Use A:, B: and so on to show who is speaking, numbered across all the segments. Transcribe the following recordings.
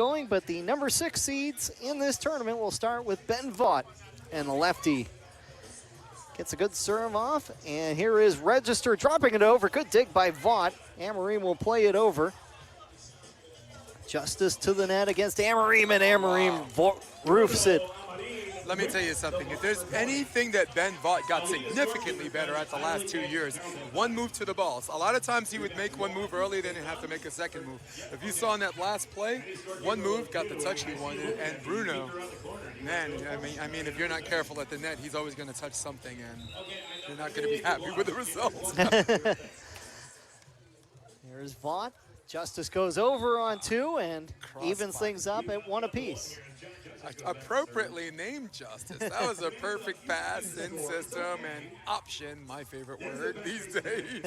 A: going, but the number 6 seeds in this tournament will start with Ben Vaught, and the lefty gets a good serve off, and here is Register dropping it over. Good dig by Vaught. Amorim will play it over. Justice to the net against Amorim, and Amorim roofs it.
B: Let me tell you something. If there's anything that Ben Vaught got significantly better at the last 2 years, one move to the balls. A lot of times he would make one move early, then he'd have to make a second move. If you saw in that last play, one move got the touch he wanted, and Bruno, man, I mean, if you're not careful at the net, he's always going to touch something, and you're not going to be happy with the results.
A: Here's Vaught. Justice goes over on 2 and evens things up at 1 apiece.
B: Appropriately named Justice. That was a perfect pass in system and option, my favorite word these days.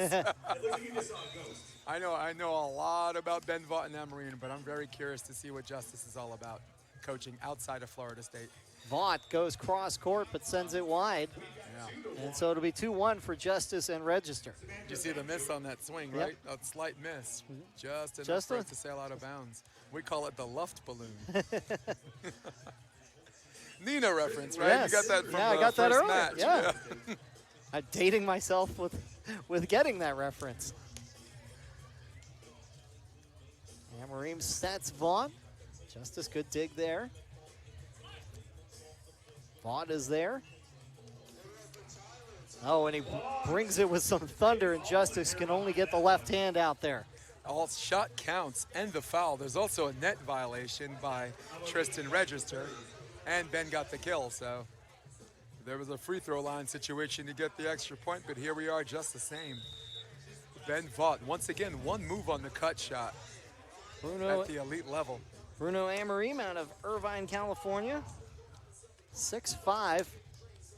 B: I know a lot about Ben Vaught and Amorim, but I'm very curious to see what Justice is all about, coaching outside of Florida State.
A: Vaught goes cross court but sends it wide. Yeah. And so it'll be 2-1 for Justice and Register.
B: Did you see the miss on that swing, right? Yep. A slight miss, just enough for it to sail out of bounds. We call it the Luft balloon. Nina reference, right?
A: Yes.
B: You got that from
A: I got that earlier.
B: match.
A: Yeah. I'm dating myself with getting that reference. Amorim sets Vaught. Justice, good dig there. Vaught is there. Oh, and he brings it with some thunder, and Justice can only get the left hand out there.
B: All shot counts and the foul. There's also a net violation by Tristan Register, and Ben got the kill, so there was a free throw line situation to get the extra point, but here we are just the same. Ben Vaught, once again, one move on the cut shot at the elite level.
A: Bruno Amorim out of Irvine, California, 6'5",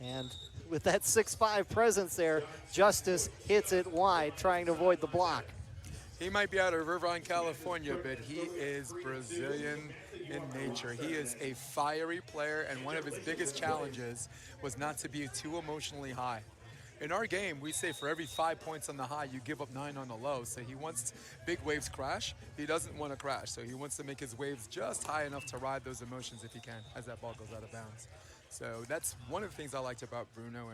A: and with that 6'5" presence there, Justice hits it wide, trying to avoid the block.
B: He might be out of Irvine, California, but he is Brazilian in nature. He is a fiery player, and one of his biggest challenges was not to be too emotionally high. In our game, we say for every 5 points on the high, you give up 9 on the low. So he wants big waves crash. He doesn't want to crash, so he wants to make his waves just high enough to ride those emotions if he can, as that ball goes out of bounds. So that's one of the things I liked about Bruno,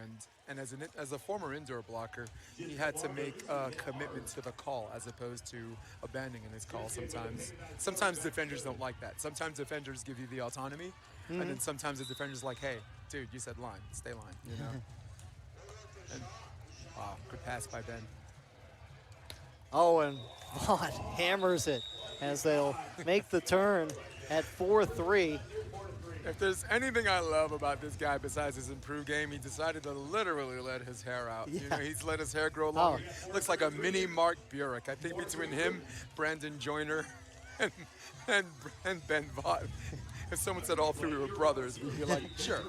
B: and as a former indoor blocker, he had to make a commitment to the call as opposed to abandoning his call sometimes. Sometimes defenders don't like that. Sometimes defenders give you the autonomy, and then sometimes the defender's like, hey, dude, you said line, stay line, you know? And, wow, good pass by Ben.
A: Oh, and Vaught hammers it as they'll make the turn at 4-3.
B: If there's anything I love about this guy besides his improved game, he decided to literally let his hair out. Yeah. You know, he's let his hair grow long. Oh. Looks like a mini Mark Burek. I think between him, Brandon Joyner, and Ben Vaught, if someone said all three were brothers, we'd be like, sure.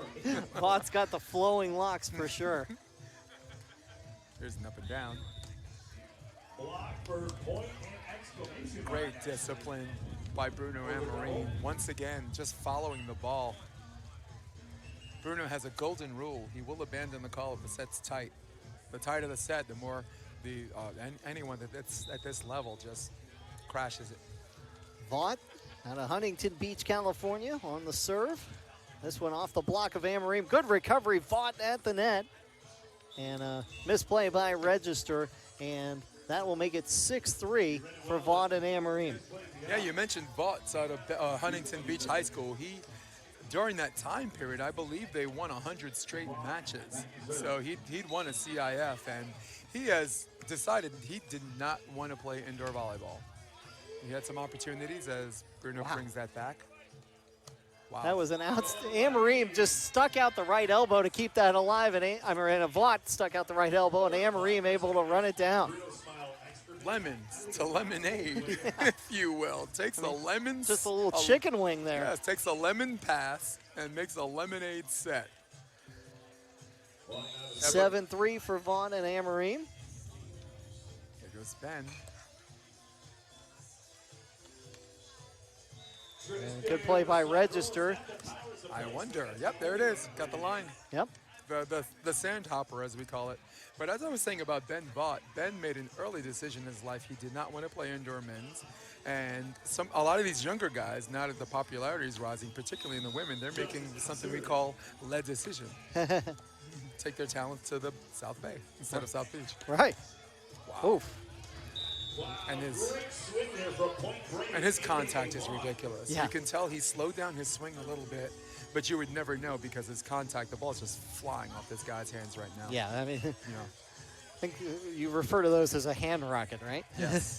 A: Vaught's got the flowing locks for sure.
B: Here's an up and down. Great discipline by Bruno Amorim. Once again, just following the ball. Bruno has a golden rule. He will abandon the call if the set's tight. The tighter the set, the more anyone that's at this level just crashes it.
A: Vaught out of Huntington Beach, California on the serve. This one off the block of Amorim. Good recovery, Vaught at the net. And a misplay by Register, and that will make it 6-3 for Vaught and Amorim.
B: Yeah, you mentioned Vaught out of Huntington Beach High School. During that time period, I believe they won 100 straight matches. So he'd won a CIF, and he has decided he did not want to play indoor volleyball. He had some opportunities as Bruno brings that back. Wow.
A: That was an Amorim just stuck out the right elbow to keep that alive, and Vaught stuck out the right elbow, and Amorim able to run it down.
B: Lemons to lemonade, if you will. Takes a lemon.
A: Just a little chicken wing there.
B: Yes, takes a lemon pass and makes a lemonade set.
A: 7-3 for Vaught and Amorim.
B: Here goes Ben.
A: And good play by Register.
B: I wonder. Yep, there it is. Got the line.
A: Yep.
B: the sandhopper, as we call it. But as I was saying about Ben Vaught, Ben made an early decision in his life. He did not want to play indoor men's. And a lot of these younger guys, now that the popularity is rising, particularly in the women, they're making something we call lead decision. Take their talents to the South Bay instead of South Beach.
A: Right.
B: Wow.
A: Oof.
B: And his contact is ridiculous.
A: Yeah.
B: You can tell he slowed down his swing a little bit, but you would never know because his contact, the ball is just flying off this guy's hands right now.
A: Yeah, I mean,
B: You know.
A: I think you refer to those as a hand rocket, right?
B: Yes.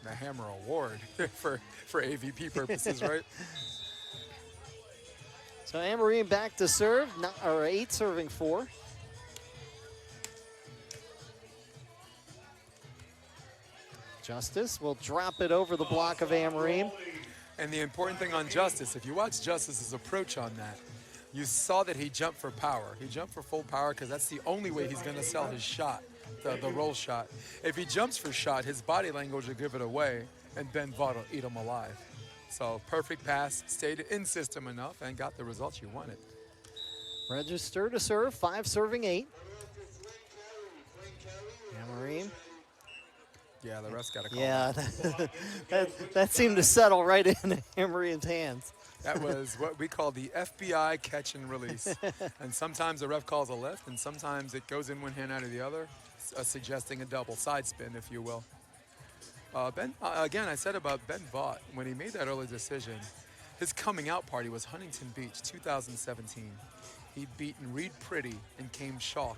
B: The Hammer Award for AVP purposes, right?
A: So Amorim back to serve, 8 serving 4. Justice will drop it over the block of Amorim.
B: And the important thing on Justice, if you watch Justice's approach on that, you saw that he jumped for power. He jumped for full power because that's the only way he's going to sell his shot, the roll shot. If he jumps for shot, his body language will give it away, and Ben Vaught will eat him alive. So perfect pass, stayed in system enough, and got the results you wanted.
A: Register to serve, 5 serving 8. Amorim.
B: Yeah, the ref's got to call
A: Yeah,
B: that.
A: that seemed to settle right into Amorim's hands.
B: That was what we call the FBI catch and release. And sometimes the ref calls a lift, and sometimes it goes in one hand out of the other, suggesting a double side spin, if you will. Again, I said about Ben Vaught, when he made that early decision, his coming out party was Huntington Beach, 2017. He'd beaten Reed Pretty and came Chalk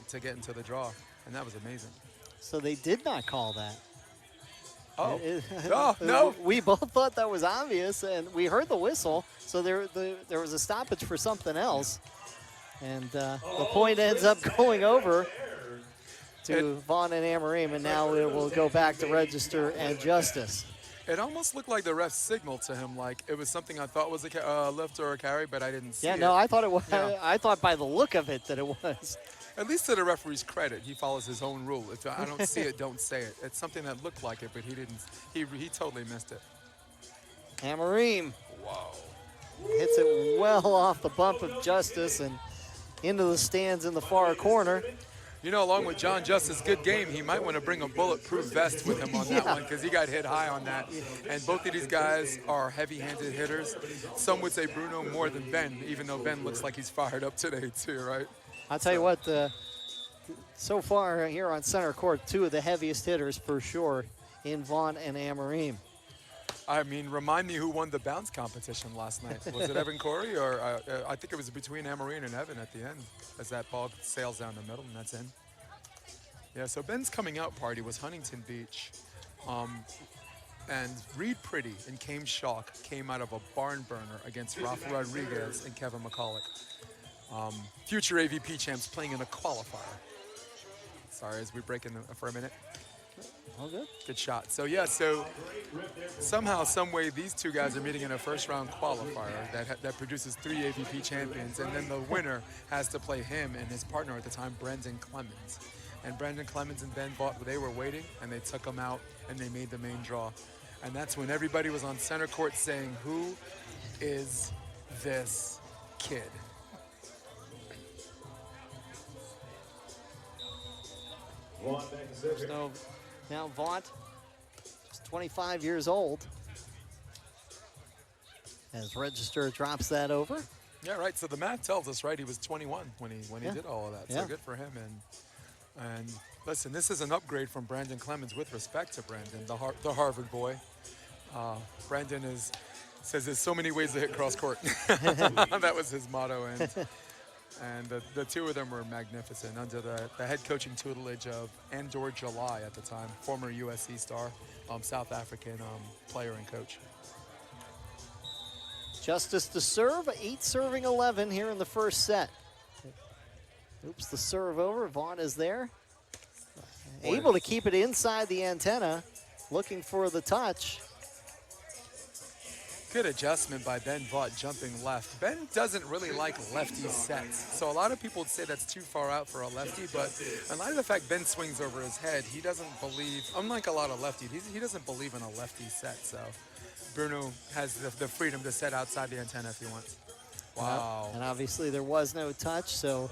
B: to get into the draw, and that was amazing.
A: So they did not call that.
B: Oh, no.
A: We both thought that was obvious, and we heard the whistle, so there was a stoppage for something else. And the point ends up going over to Vaught and Amorim, and now it will go back to Register and Justice.
B: It almost looked like the ref signaled to him like it was something I thought was a lift or a carry, but I didn't see it.
A: Yeah, no, I thought it was.
B: Yeah.
A: I thought by the look of it that it was.
B: At least to the referee's credit, he follows his own rule. If I don't see it, don't say it. It's something that looked like it, but he didn't. He totally missed it.
A: Amorim
B: Wow.
A: hits it well off the bump of Justice and into the stands in the far corner.
B: You know, along with John Justice, good game, he might want to bring a bulletproof vest with him on that one because he got hit high on that. And both of these guys are heavy-handed hitters. Some would say Bruno more than Ben, even though Ben looks like he's fired up today too, right?
A: I'll tell you what, so far here on center court, 2 of the heaviest hitters for sure in Vaught and Amorim.
B: I mean, remind me who won the bounce competition last night. Was it Evan Corey? Or I think it was between Amorim and Evan at the end as that ball sails down the middle and that's in. Yeah, so Ben's coming out party was Huntington Beach. And Reed Pretty and Kame Chalk came out of a barn burner against Rafa Rodriguez and Kevin McCulloch. Future AVP champs playing in a qualifier. Sorry, as we break in for a minute.
A: All good.
B: Good shot. So yeah, so somehow, some way, these two guys are meeting in a first-round qualifier that produces 3 AVP champions, and then the winner has to play him and his partner at the time, Brendan Clemens. And Brendan Clemens and Ben Vaught, they were waiting, and they took him out, and they made the main draw. And that's when everybody was on center court saying, "Who is this kid?"
A: So now Vaught, just 25 years old, as Register drops that over.
B: Yeah, right. So the math tells us, right, he was 21 when he did all of that. So good for him. And listen, this is an upgrade from Brandon Clemens with respect to Brandon, the Harvard boy. Brandon says there's so many ways to hit cross court. That was his motto. And the two of them were magnificent under the head coaching tutelage of Andor July at the time, former USC star, South African player and coach.
A: Justice to serve, 8 serving 11 here in the first set. Oops, the serve over, Vaught is there. Able to keep it inside the antenna, looking for the touch.
B: Good adjustment by Ben Vaught jumping left. Ben doesn't really like lefty sets. So a lot of people would say that's too far out for a lefty, but in light of the fact Ben swings over his head, he doesn't believe, unlike a lot of lefties, he doesn't believe in a lefty set. So Bruno has the freedom to set outside the antenna if he wants. Wow.
A: And obviously there was no touch, so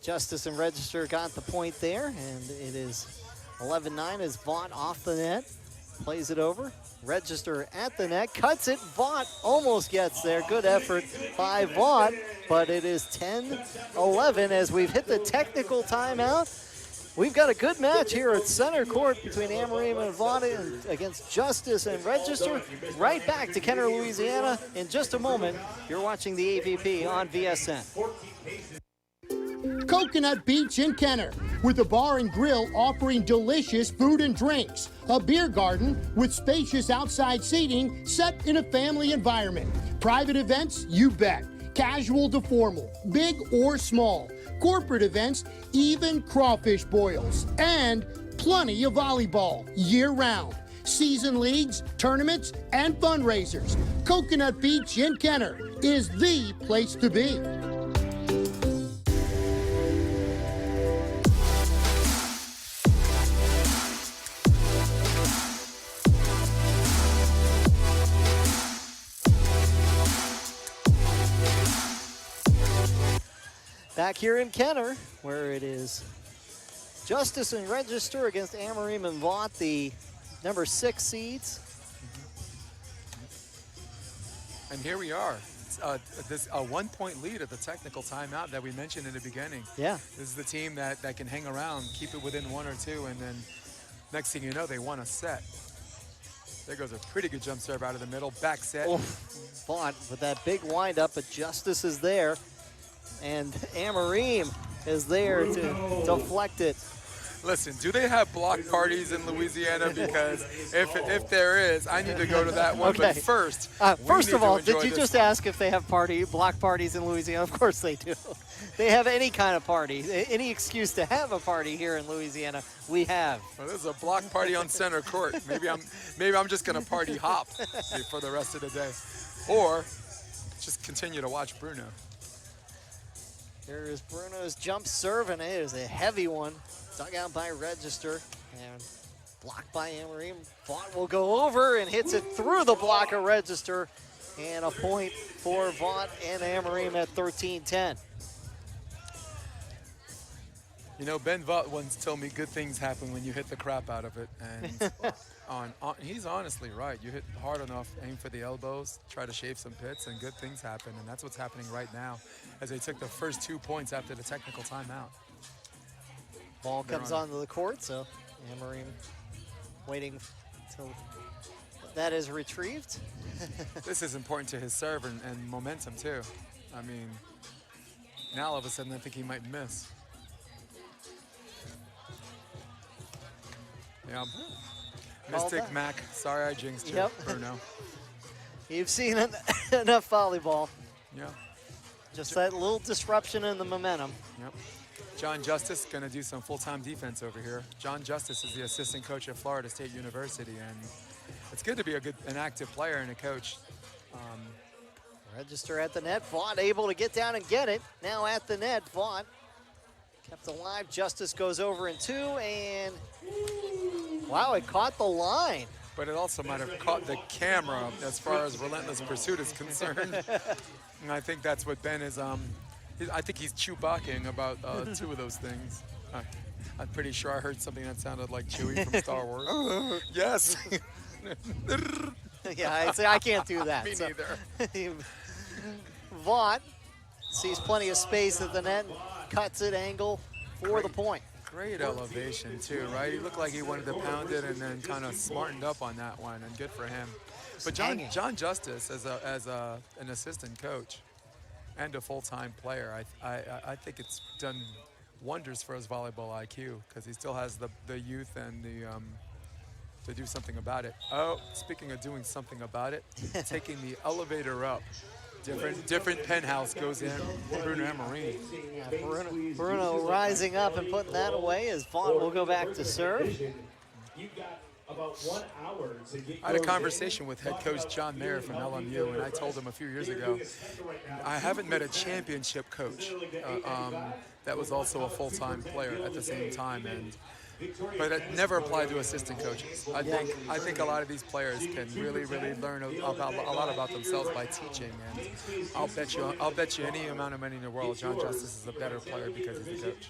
A: Justice and Register got the point there, and it is 11-9 as Vaught off the net. Plays it over. Register at the net, cuts it. Vaught almost gets there. Good effort by Vaught, but it is 10-11 as we've hit the technical timeout. We've got a good match here at center court between Amorim and Vaught against Justice and Register. Right back to Kenner, Louisiana in just a moment. You're watching the AVP on VSN.
C: Coconut Beach in Kenner, with a bar and grill offering delicious food and drinks. A beer garden with spacious outside seating set in a family environment. Private events, you bet. Casual to formal, big or small. Corporate events, even crawfish boils. And plenty of volleyball year-round. Season leagues, tournaments, and fundraisers. Coconut Beach in Kenner is the place to be.
A: Back here in Kenner, where it is Justice and Register against Amorim and Vaught, the number 6 seeds.
B: And here we are. This a 1-point lead at the technical timeout that we mentioned in the beginning.
A: Yeah.
B: This is the team that can hang around, keep it within 1 or 2, and then next thing you know, they won a set. There goes a pretty good jump serve out of the middle, back set.
A: Oh, Vaught with that big windup, but Justice is there. And Amorim is there to deflect it.
B: Listen, do they have block parties in Louisiana? Because if there is, I need to go to that one.
A: Okay.
B: But first,
A: first of all, did you just
B: one.
A: ask if they have block parties in Louisiana? Of course they do. They have any kind of party, any excuse to have a party here in Louisiana. We have.
B: Well, this is a block party on center court. Maybe I'm just gonna party hop for the rest of the day, or just continue to watch Bruno.
A: Here is Bruno's jump serve, and it is a heavy one. Dug out by Register and blocked by Amorim. Vaught will go over and hits it through the block of Register. And a point for Vaught and Amorim at 13-10.
B: You know, Ben Vaught once told me good things happen when you hit the crap out of it. And he's honestly right. You hit hard enough, aim for the elbows, try to shave some pits, and good things happen. And that's what's happening right now as they took the first 2 points after the technical timeout.
A: Ball comes onto the court, so Amorim waiting until that is retrieved.
B: This is important to his serve and momentum, too. I mean, now all of a sudden I think he might miss. Yeah. Mystic Mac, sorry I jinxed you, Bruno.
A: You've seen enough volleyball.
B: Yeah.
A: Just that little disruption in the momentum.
B: Yep. John Justice going to do some full-time defense over here. John Justice is the assistant coach at Florida State University, and it's good to be an active player and a coach.
A: Register at the net. Vaught able to get down and get it. Now at the net, Vaught kept alive. Justice goes over in 2, and wow, it caught the line.
B: But it also might have caught the camera as far as Relentless Pursuit is concerned. And I think that's what Ben is, I think he's Chewbaccaing about 2 of those things. I'm pretty sure I heard something that sounded like Chewie from Star Wars. Yes.
A: Yeah, I can't do that.
B: Me neither.
A: Vaught sees plenty of space at the net, cuts it angle for the point.
B: Great elevation too, right? He looked like he wanted to pound it and then kind of smartened up on that one, and good for him. But John Justice, as an assistant coach and a full-time player, I think it's done wonders for his volleyball IQ, because he still has the youth and the to do something about it. Oh, speaking of doing something about it, taking the elevator up. Different penthouse goes in. Bruno Amorim.
A: Yeah, Bruno rising up and putting that away as Vaught will go back to serve.
B: I had a conversation with head coach John Mayer from LMU, and I told him a few years ago, I haven't met a championship coach that was also a full-time player at the same time. And but it never applied to assistant coaches. I think a lot of these players can really learn about a lot about themselves by teaching. And I'll bet you any amount of money in the world, John Justice is a better player because he's a coach.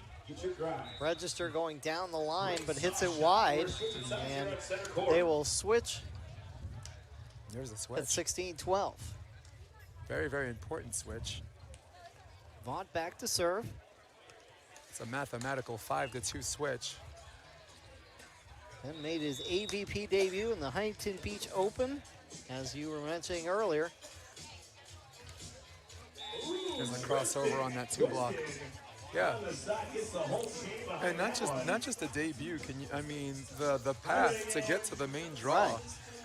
A: Register going down the line, but hits it wide, and they will switch.
B: There's a switch.
A: At 16-12.
B: Very important switch.
A: Vaught back to serve.
B: It's a mathematical 5-2 switch.
A: And made his AVP debut in the Huntington Beach Open, as you were mentioning earlier.
B: There's a crossover on that 2-block. Yeah, and not just a debut. I mean the path to get to the main draw.
A: Right.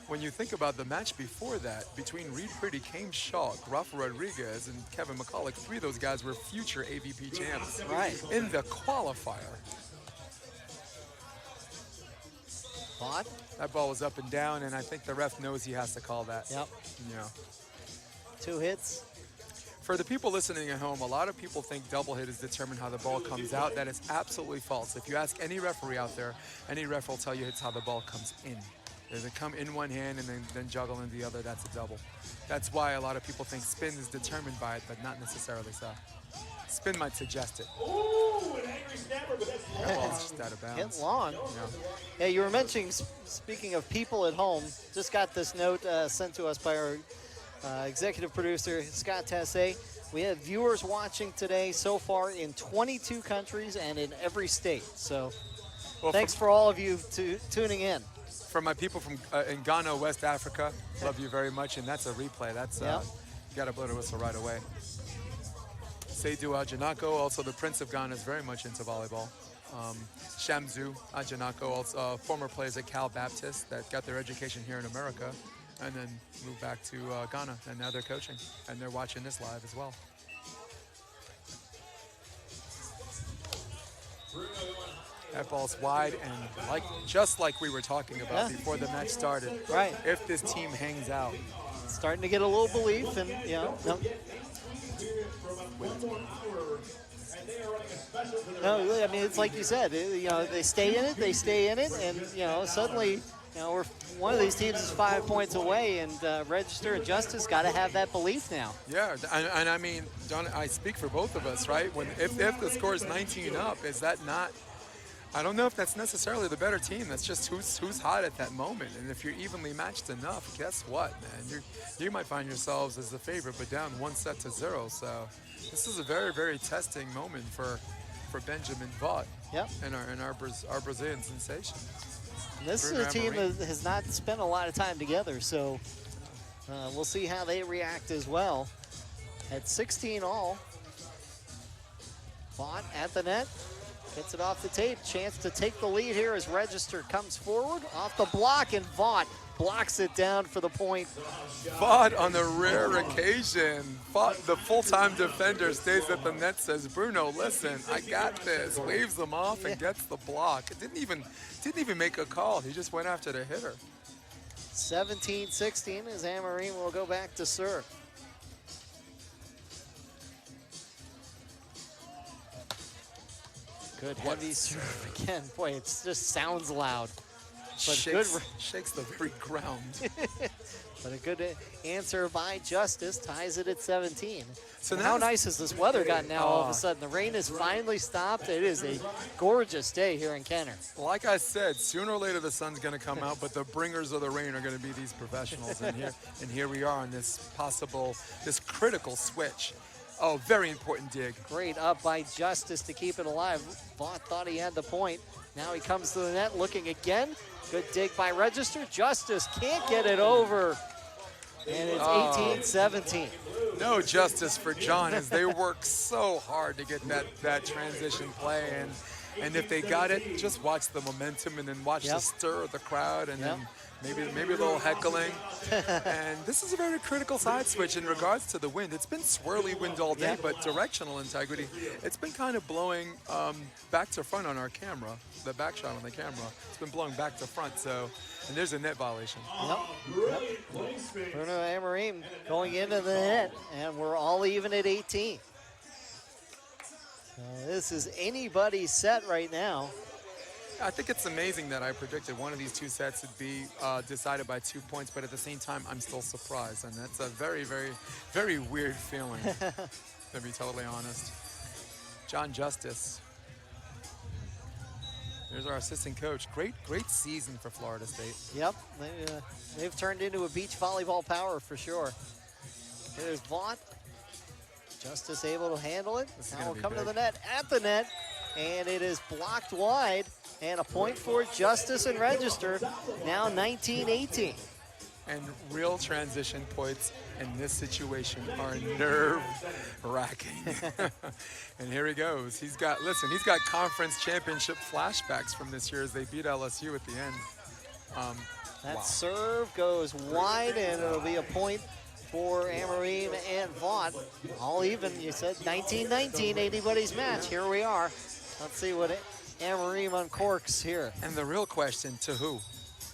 B: When you think about the match before that, between Reed Pretty, Kame Schalk, Rafa Rodriguez, and Kevin McCulloch, 3 of those guys were future AVP champs.
A: Right.
B: In the qualifier.
A: Vaught.
B: That ball was up and down, and I think the ref knows he has to call that.
A: Yep.
B: You know.
A: 2 hits.
B: For the people listening at home, a lot of people think double hit is determined how the ball comes out. That is absolutely false. If you ask any referee out there, any ref will tell you it's how the ball comes in. Does it come in one hand and then juggle in the other? That's a double. That's why a lot of people think spin is determined by it, but not necessarily so. Spin might suggest it.
D: Ooh, an angry snapper, but that's
B: That ball's just out of bounds.
A: Hit long. Yeah, you were mentioning, speaking of people at home, just got this note sent to us by our executive producer, Scott Tessay. We have viewers watching today so far in 22 countries and in every state. So thanks for all of you tuning in.
B: For my people from in Ghana, West Africa, love you very much, and that's a replay. That's you got to blow the whistle right away. Seydou Ajanako, also the Prince of Ghana, is very much into volleyball. Shamzu Ajanako, also former players at Cal Baptist that got their education here in America, and then moved back to Ghana, and now they're coaching, and they're watching this live as well. That ball's wide, and just like we were talking about before the match started.
A: Right.
B: If this team hangs out,
A: starting to get a little belief, and no, I mean it's like you said. They stay in it, and suddenly, we're one of these teams is 5 points away, and Register and Justice got to have that belief now.
B: Yeah, and I mean, John, I speak for both of us, right? If the score is 19 up, is that not? I don't know if that's necessarily the better team. That's just who's hot at that moment. And if you're evenly matched enough, guess what, man? You might find yourselves as the favorite, but down 1-0. So this is a very, very testing moment for Benjamin Vaught.
A: Yep.
B: And our Brazilian sensation.
A: This is a team that has not spent a lot of time together, so we'll see how they react as well. At 16 all, Vaught at the net. Gets it off the tape. Chance to take the lead here as Register comes forward. Off the block, and Vaught blocks it down for the point.
B: Vaught, on the rare occasion, Vaught, the full-time defender, stays at the net, says, Bruno, listen, I got this. Waves them off and gets the block. It didn't even make a call. He just went after the hitter.
A: 17-16 as Amorim will go back to serve. Good heavy serve again. Boy, it just sounds loud. But
B: shakes the very ground.
A: But a good answer by Justice ties it at 17.
B: So
A: how nice has this weather gotten now all of a sudden? The rain has finally stopped. It is a gorgeous day here in Kenner.
B: Like I said, sooner or later the sun's going to come out, but the bringers of the rain are going to be these professionals. And here we are on this critical switch. Oh, very important dig.
A: Great up by Justice to keep it alive. Vaught thought he had the point. Now he comes to the net looking again. Good dig by Register. Justice can't get it over. And it's 18-17.
B: No justice for John as they work so hard to get that transition play. And if they got it, just watch the momentum and then watch the stir of the crowd and then maybe a little heckling. And this is a very critical side switch in regards to the wind. It's been swirly wind all day, but directional integrity, it's been kind of blowing back to front on our camera, the back shot on the camera. It's been blowing back to front, and there's a net violation.
A: Yep. Bruno Amorim going into the net, and we're all even at 18. This is anybody's set right now.
B: I think it's amazing that I predicted one of these two sets would be decided by 2 points, but at the same time, I'm still surprised. And that's a very, very, very weird feeling, to be totally honest. John Justice. There's our assistant coach. Great season for Florida State.
A: Yep, they've turned into a beach volleyball power for sure. Here's Vaught. Justice able to handle it. Now will come to the net, at the net, and it is blocked wide. And a point for Justice and Register. Now 19-18.
B: And real transition points in this situation are nerve-wracking. And here he goes. He's got conference championship flashbacks from this year as they beat LSU at the end.
A: That serve goes wide, and it'll be a point for Amorim and Vaught. All even, you said 19-19, anybody's match. Here we are. Let's see what Amorim uncorks here.
B: And the real question, to who?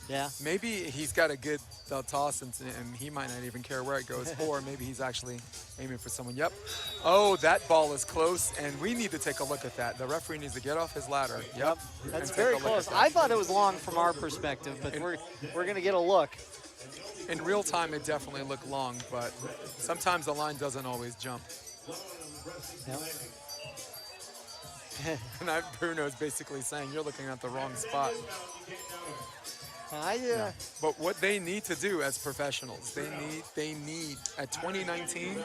A: Yeah.
B: Maybe he's got a good toss and he might not even care where it goes, or maybe he's actually aiming for someone. Yep. Oh, that ball is close, and we need to take a look at that. The referee needs to get off his ladder. Yep.
A: That's very close. I thought it was long from our perspective, but we're going to get a look.
B: In real time, it definitely looked long, but sometimes the line doesn't always jump.
A: Yep.
B: And Bruno's basically saying you're looking at the wrong spot. But what they need to do as professionals, they need at 2019,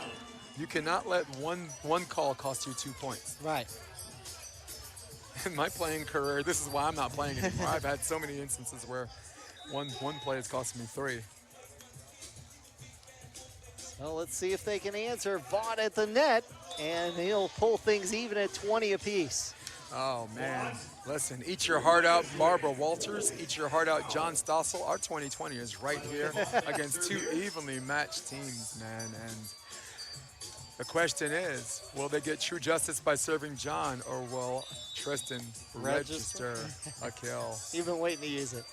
B: you cannot let one call cost you 2 points.
A: Right.
B: In my playing career, this is why I'm not playing anymore. I've had so many instances where one play has cost me 3.
A: Well, let's see if they can answer. Vaught at the net, and he'll pull things even at 20 apiece.
B: Oh, man. Listen, eat your heart out, Barbara Walters. Eat your heart out, John Stossel. Our 2020 is right here against 2 evenly matched teams, man. And the question is, will they get true justice by serving John, or will Tristan register a kill?
A: You've been waiting to use it.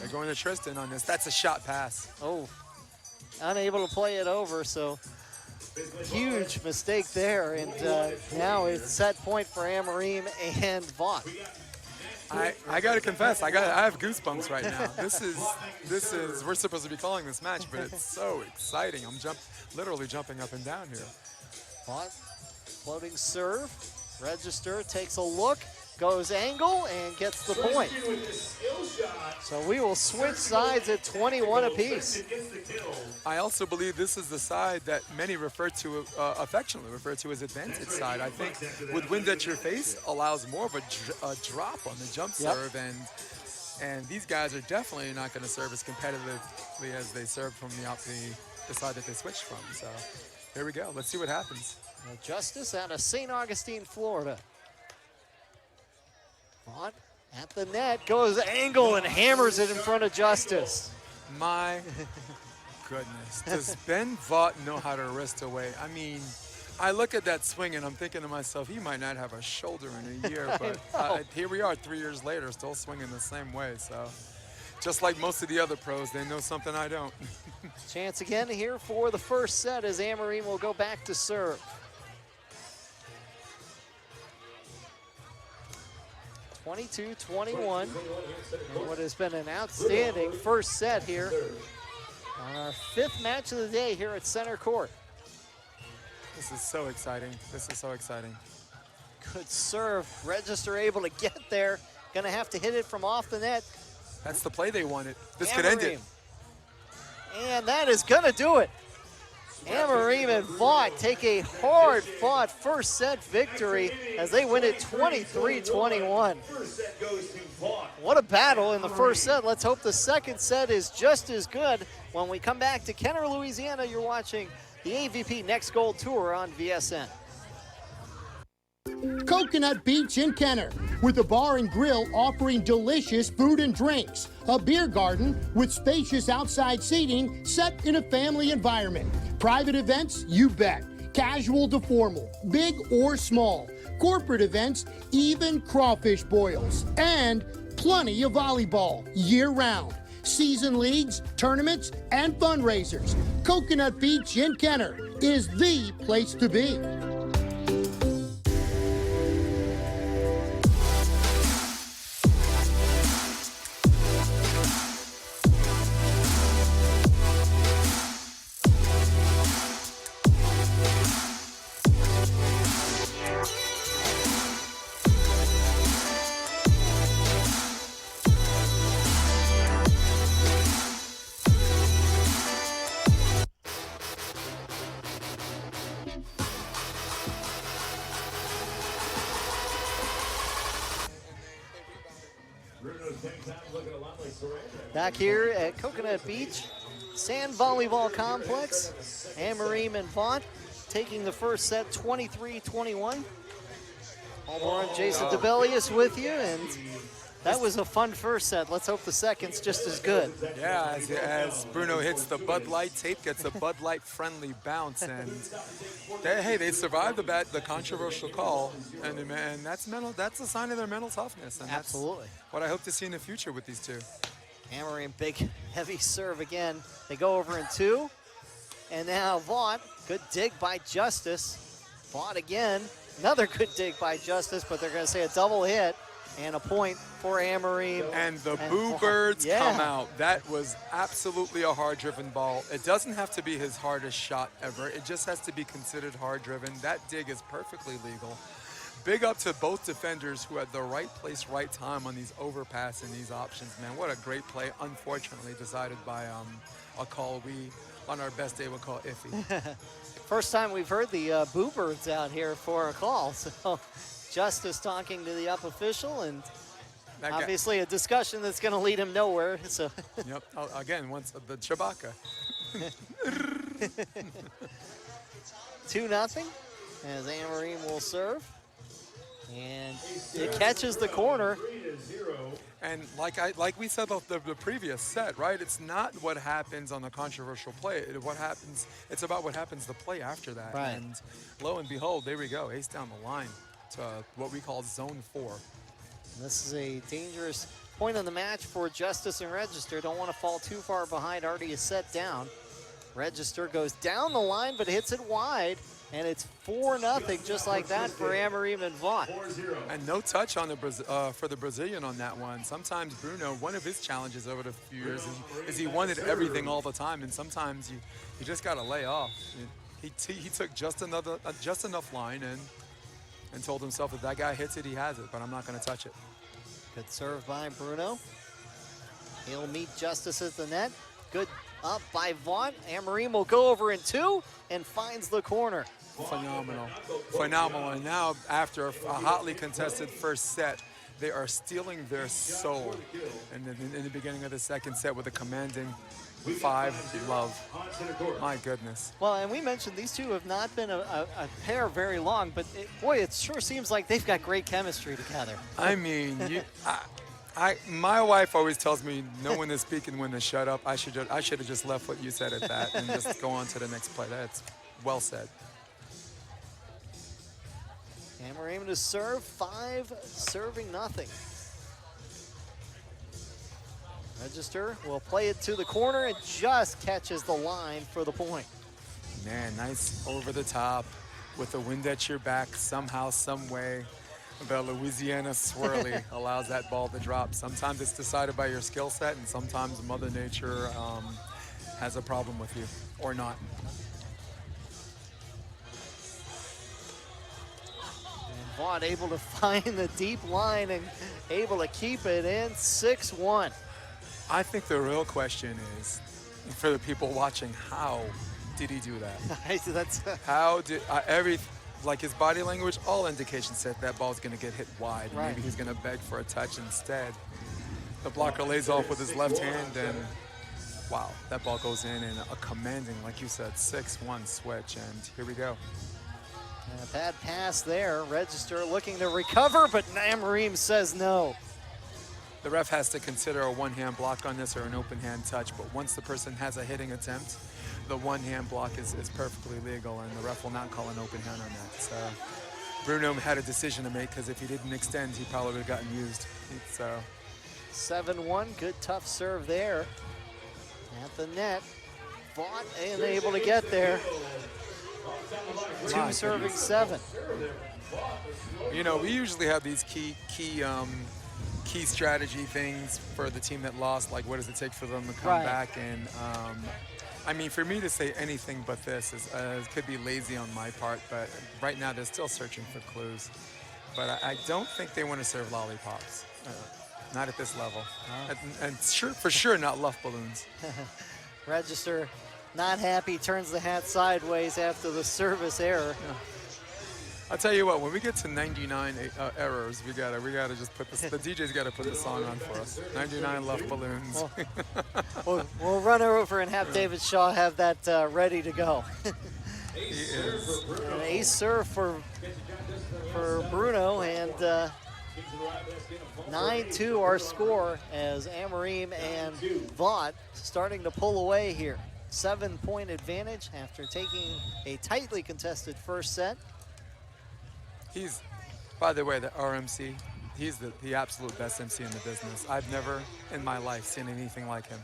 B: They're going to Tristan on this. That's a shot pass.
A: Oh, unable to play it over, so huge mistake there, and now it's set point for Amorim and Vaught.
B: I gotta confess, I have goosebumps right now. This is we're supposed to be calling this match, but it's so exciting. I'm literally jumping up and down here.
A: Vaught, floating serve, Register takes a look, goes angle, and gets the point. So we will switch sides at 21 apiece.
B: I also believe this is the side that many affectionately refer to as advantage side. I think with wind at your face allows more of a drop on the jump serve, and these guys are definitely not going to serve as competitively as they serve from the side that they switched from. So here we go. Let's see what happens.
A: Justice out of St. Augustine, Florida. Vaught at the net, goes angle and hammers it in front of Justice.
B: My goodness. Does Ben Vaught know how to wrist away? I mean, I look at that swing and I'm thinking to myself, he might not have a shoulder in a year, but here we are 3 years later, still swinging the same way. So just like most of the other pros, they know something I don't.
A: Chance again here for the first set as Amorim will go back to serve. 22-21, and what has been an outstanding first set here on our 5th match of the day here at center court.
B: This is so exciting. This is so exciting.
A: Good serve. Register able to get there. Gonna have to hit it from off the net.
B: That's the play they wanted. This could end it.
A: And that is gonna do it. Amorim and Vaught take a hard-fought first set victory as they win it 23-21. What a battle in the first set. Let's hope the second set is just as good. When we come back to Kenner, Louisiana, you're watching the AVP Next Gold Tour on VSN.
C: Coconut Beach in Kenner, with a bar and grill offering delicious food and drinks. A beer garden with spacious outside seating set in a family environment. Private events, you bet. Casual to formal, big or small. Corporate events, even crawfish boils. And plenty of volleyball year-round. Season leagues, tournaments, and fundraisers. Coconut Beach in Kenner is the place to be.
A: Back here at Coconut Beach, Sand Volleyball Complex, Amorim and Vaught taking the first set 23-21. All Jason DeBellius with you, and that was a fun first set. Let's hope the second's just as good.
B: Yeah, as Bruno hits the Bud Light tape, gets a Bud Light friendly bounce, and they survived the controversial call, and that's mental. That's a sign of their mental toughness, and
A: Absolutely.
B: That's what I hope to see in the future with these two.
A: Amorim, big, heavy serve again. They go over in two, and now Vaught, good dig by Justice. Vaught again, another good dig by Justice, but they're going to say a double hit. And a point for Amorim.
B: And the Boo Birds come out. That was absolutely a hard-driven ball. It doesn't have to be his hardest shot ever. It just has to be considered hard-driven. That dig is perfectly legal. Big up to both defenders who had the right place, right time on these overpass and these options, man. What a great play. Unfortunately decided by a call we, on our best day, would call iffy.
A: First time we've heard the Boo Birds out here for a call. So Justice talking to the up official, and obviously a discussion that's going to lead him nowhere. So
B: yep. Again, once the Chewbacca.
A: 2-0 as Amorim will serve, and it catches the corner.
B: And like we said about the previous set, right? It's not what happens on the controversial play. It's about what happens the play after that.
A: Right.
B: And lo and behold, there we go, ace down the line to what we call zone 4.
A: This is a dangerous point on the match for Justice and Register. Don't want to fall too far behind, already a set down. Register goes down the line but hits it wide, and it's 4-0 just like that for Amorim and Vaught.
B: And no touch on the for the Brazilian on that one. Sometimes Bruno, one of his challenges over the few years is he wanted everything all the time, and sometimes you just got to lay off. He took just enough line and told himself if that guy hits it, he has it, but I'm not going to touch it.
A: Good serve by Bruno. He'll meet Justice at the net. Good up by Vaught. Amorim will go over in two and finds the corner.
B: Phenomenal. And now, after a hotly contested first set, they are stealing their soul. And in the beginning of the second set with a commanding 5 love. My goodness.
A: Well, and we mentioned these two have not been a pair very long, but boy, it sure seems like they've got great chemistry together.
B: I mean, my wife always tells me know when to speak and when to shut up. I should have just left what you said at that and just go on to the next play. That's well said.
A: Amorim to serve, 5 serving nothing. Register will play it to the corner and just catches the line for the point.
B: Man, nice over the top with the wind at your back somehow, some way. The Louisiana swirly allows that ball to drop. Sometimes it's decided by your skill set, and sometimes Mother Nature has a problem with you, or not.
A: And Vaught able to find the deep line and able to keep it in 6-1.
B: I think the real question is, for the people watching, how did he do that? How did like his body language, all indications said that ball's going to get hit wide.
A: Right.
B: Maybe he's going to beg for a touch instead. The blocker lays off with his left hand, and wow, that ball goes in a commanding, like you said, 6-1 switch, and here we go.
A: And a bad pass there. Register looking to recover, but Amorim says no.
B: The ref has to consider a one-hand block on this or an open hand touch, but once the person has a hitting attempt, the one-hand block is perfectly legal, and the ref will not call an open hand on that. So Bruno had a decision to make, because if he didn't extend, he probably would have gotten used. So
A: 7-1, good tough serve there. At the net, Vaught unable to get there. 2 serving 7.
B: You know, we usually have these key strategy things for the team that lost, like what does it take for them to come back, and I mean, for me to say anything but this is could be lazy on my part, but right now they're still searching for clues. But I don't think they want to serve lollipops, not at this level, and for sure not luff balloons.
A: Register not happy, turns the hat sideways after the service error.
B: I'll tell you what, when we get to 99 errors, we gotta just put this, the DJ's gotta put the song on for us. 99 left balloons.
A: We'll run over and have David Shaw have that ready to go.
B: He is.
A: An ace serve for Bruno, and 9-2 our score as Amorim and Vaught starting to pull away here. 7-point advantage after taking a tightly contested first set.
B: He's, by the way, the RMC, he's the absolute best MC in the business. I've never in my life seen anything like him.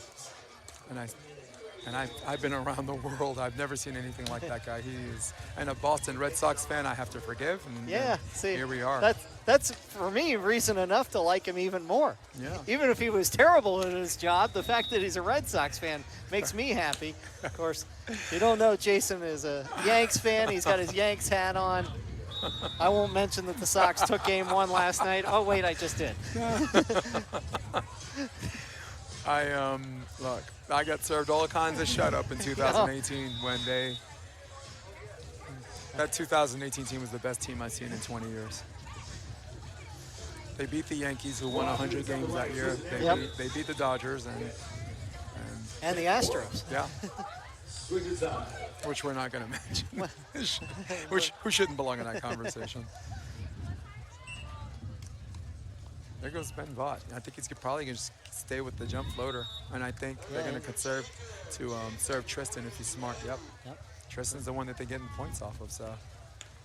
B: And I've been around the world. I've never seen anything like that guy. He is, and a Boston Red Sox fan I have to forgive. And
A: Yeah, see,
B: here we are.
A: That's for me reason enough to like him even more.
B: Yeah.
A: Even if he was terrible at his job, the fact that he's a Red Sox fan makes me happy. Of course, you don't know Jason is a Yanks fan. He's got his Yanks hat on. I won't mention that the Sox took game 1 last night. Oh wait, I just did.
B: Look, I got served all kinds of shut up in 2018 when that 2018 team was the best team I've seen in 20 years. They beat the Yankees, who won 100 games that year. They beat the Dodgers
A: And the Astros.
B: Yeah. Which we're not going to mention. Who shouldn't belong in that conversation. There goes Ben Vaught. I think he's probably going to stay with the jump floater. And I think they're going to conserve to serve Tristan if he's smart. Yep. Tristan's the one that they're getting points off of, so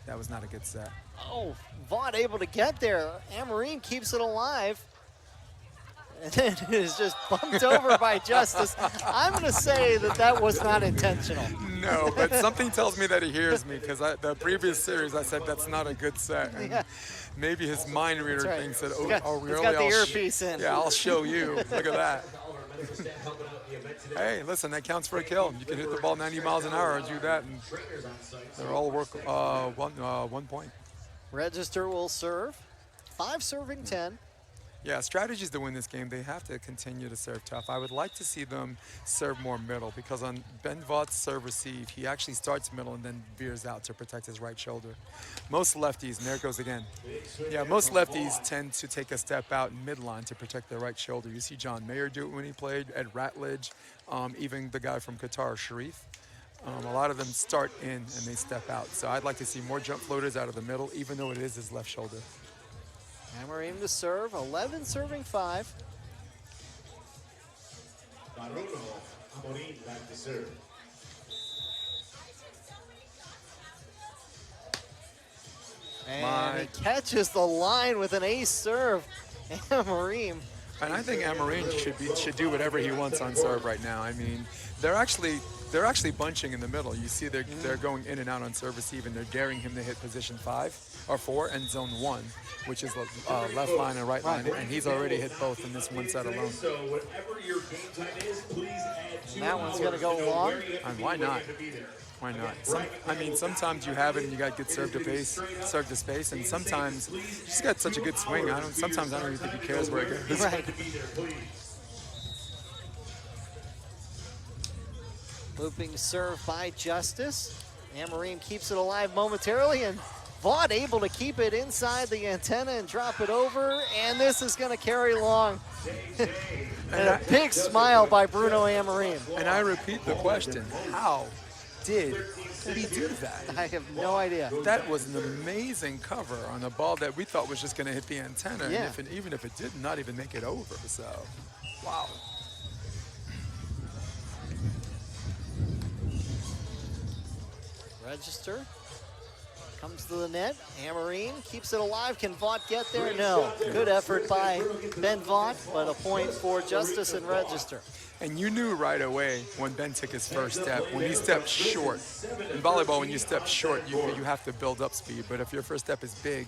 B: that was not a good set.
A: Oh, Vaught able to get there. Amorim keeps it alive. And then it is just bumped over by Justice. I'm going to say that was not intentional.
B: No, but something tells me that he hears me, because the previous series I said that's not a good set. And maybe his mind reader thing said, oh, really?
A: He's got the earpiece in.
B: Yeah, I'll show you. Look at that. Hey, listen, that counts for a kill. You can hit the ball 90 miles an hour and do that, and they're all work 1 point.
A: Register will serve. 5 serving 10.
B: Yeah, strategies to win this game, they have to continue to serve tough. I would like to see them serve more middle, because on Ben Vaught's serve receive, he actually starts middle and then veers out to protect his right shoulder. Most lefties, and there it goes again. Yeah, most lefties tend to take a step out in midline to protect their right shoulder. You see John Mayer do it when he played, Ed Ratledge, even the guy from Qatar, Sharif. A lot of them start in and they step out. So I'd like to see more jump floaters out of the middle, even though it is his left shoulder.
A: Amorim to serve, 11 serving 5.
D: Amorim back to serve.
A: And he catches the line with an ace serve. Amorim.
B: And I think Amorim should do whatever he wants on serve right now. I mean, they're actually bunching in the middle. You see they're going in and out on serve receive, and they're daring him to hit position 5 or 4 and zone 1, which is left line and right line, and he's already hit both in this one set alone.
D: So whatever your game time is, please add 2
A: That one's going to go long.
B: And why not? Why not? Sometimes you have it and you got good serve to space, and sometimes he's got such a good swing. Sometimes I don't even think he cares where it goes.
A: Right. Looping serve by Justice. Amorim keeps it alive momentarily, and Vaught able to keep it inside the antenna and drop it over, and this is going to carry long. And a big smile by Bruno Amorim.
B: And I repeat the question, how did he do that?
A: I have no idea.
B: That was an amazing cover on a ball that we thought was just going to hit the antenna,
A: Yeah.
B: and even if it did, not even make it over. So, wow.
A: Register. Comes to the net. Amorim keeps it alive. Can Vaught get there? No. Good effort by Ben Vaught, but a point for Justice and Register.
B: And you knew right away when Ben took his first step, when he stepped short. In volleyball, when you step short, you have to build up speed. But if your first step is big,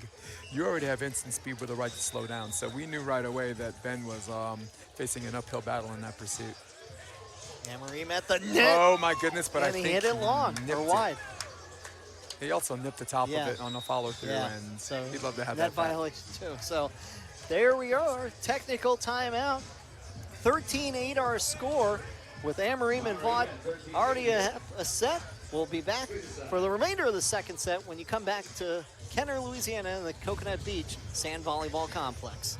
B: you already have instant speed with the right to slow down. So we knew right away that Ben was facing an uphill battle in that pursuit.
A: Amorim at the net.
B: Oh, my goodness, but I think
A: he hit it long or wide.
B: He also nipped the top of it on a follow-through, and
A: so
B: he'd love to have
A: that
B: that back.
A: violation too. So there we are, technical timeout. 13-8 our score with Amorim and Vaught already a set. We'll be back for the remainder of the second set when you come back to Kenner, Louisiana and the Coconut Beach Sand Volleyball Complex.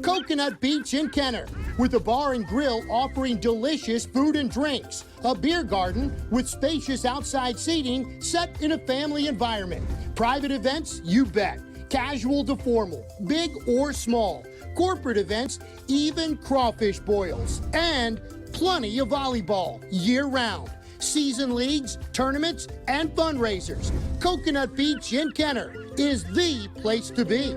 C: Coconut Beach in Kenner, with a bar and grill offering delicious food and drinks. A beer garden with spacious outside seating set in a family environment. Private events, you bet. Casual to formal, big or small. Corporate events, even crawfish boils. And plenty of volleyball year-round. Season leagues, tournaments, and fundraisers. Coconut Beach in Kenner is the place to be.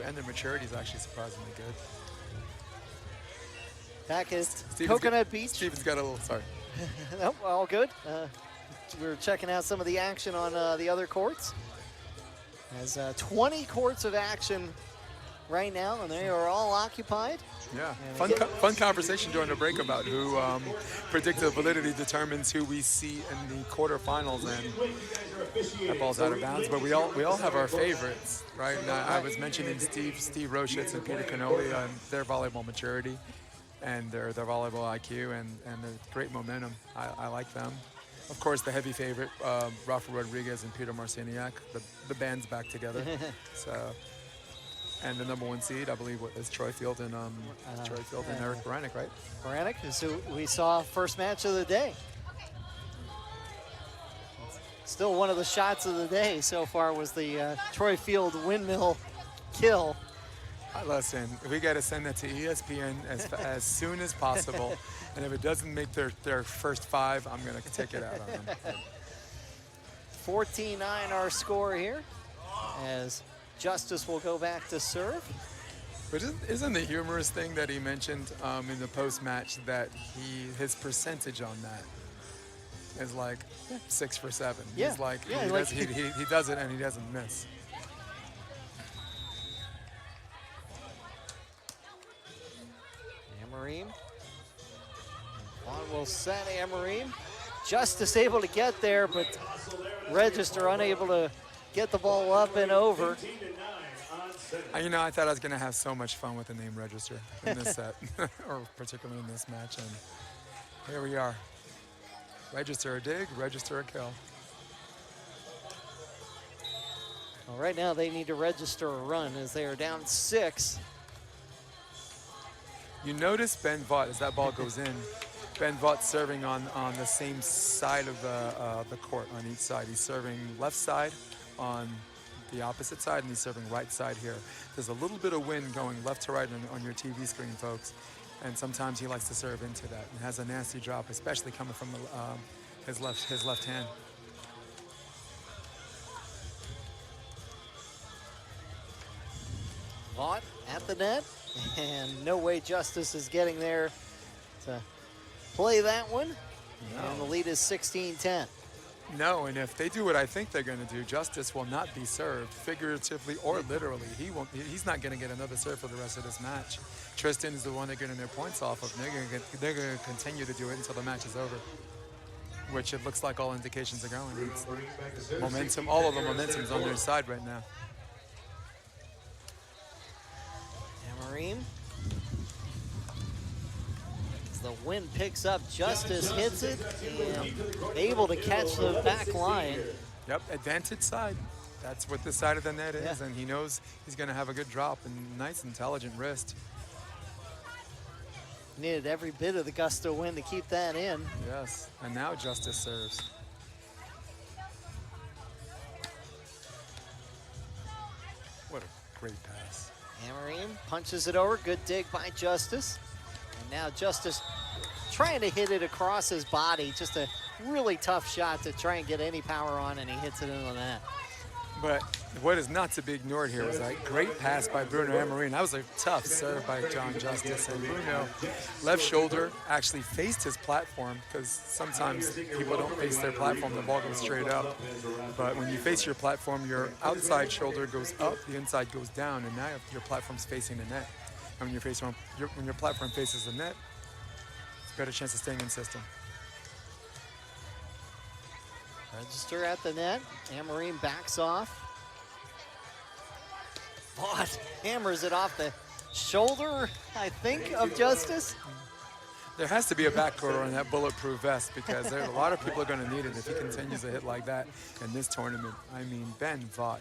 B: And the maturity is actually surprisingly good.
A: Back at
B: Steven's
A: Coconut Beach.
B: Steven's got a little, sorry.
A: Nope, all good. We were checking out some of the action on the other courts. There's 20 courts of action right now, and they are all occupied.
B: Yeah, fun conversation during the break about who predictive validity determines who we see in the quarterfinals, and that ball's out of bounds. But we all have our favorites, right? And I was mentioning Steve Roshitz and Peter Cannoli and their volleyball maturity and their volleyball IQ and their great momentum. I like them. Of course, the heavy favorite, Rafa Rodriguez and Peter Marciniak. The band's back together. So. And the number 1 seed, I believe, is Troy Field and Eric Baranek, right?
A: Baranek is who we saw first match of the day. Still one of the shots of the day so far was the Troy Field windmill kill.
B: Listen, we got to send that to ESPN as soon as possible. And if it doesn't make their first 5, I'm going to take it out on them.
A: 14-9 our score here as Justice will go back to serve.
B: But isn't the humorous thing that he mentioned in the post-match that his percentage on that is like 6 for 7?
A: Yeah.
B: He's like,
A: yeah,
B: he does it and he doesn't miss.
A: Amorim. Vaught will set Amorim. Justice able to get there, but Register unable to get the ball up and over.
B: You know, I thought I was going to have so much fun with the name Register in this set, or particularly in this match, and here we are. Register a dig, register a kill.
A: Well, right now they need to register a run as they are down 6.
B: You notice Ben Vaught, as that ball goes in, Ben Vaught serving on the same side of the court on each side. He's serving left side on the opposite side, and he's serving right side here. There's a little bit of wind going left to right on your TV screen, folks, and sometimes he likes to serve into that and has a nasty drop, especially coming from his left hand.
A: Vaught at the net, and no way Justice is getting there to play that one. No. And the lead is 16-10.
B: No, and if they do what I think they're going to do, Justice will not be served, figuratively or literally. He's not going to get another serve for the rest of this match. Tristan is the one they're getting their points off of. They're going to continue to do it until the match is over, which it looks like all indications are going. It's momentum, all of the momentum's on their side right now.
A: Amorim. The wind picks up, Justice hits it, and able to catch the back line.
B: Yep, advantage side. That's what this side of the net is, and he knows he's going to have a good drop and nice, intelligent wrist.
A: Needed every bit of the gust of wind to keep that in.
B: Yes, and now Justice serves. What a great pass.
A: Amorim punches it over, good dig by Justice. And now Justice trying to hit it across his body. Just a really tough shot to try and get any power on, and he hits it into the net.
B: But what is not to be ignored here was a great pass by Bruno Amorim. That was a tough serve by John Justice. And Bruno, left shoulder, actually faced his platform, because sometimes people don't face their platform, the ball goes straight up. But when you face your platform, your outside shoulder goes up, the inside goes down, and now your platform's facing the net. And when your platform faces the net, it's a better chance of staying in system.
A: Register at the net. Amorim backs off. Vaught hammers it off the shoulder, I think, of Justice.
B: There has to be a backcourt on that bulletproof vest because there, a lot of people are going to need it if he continues to hit like that in this tournament. I mean, Ben Vaught.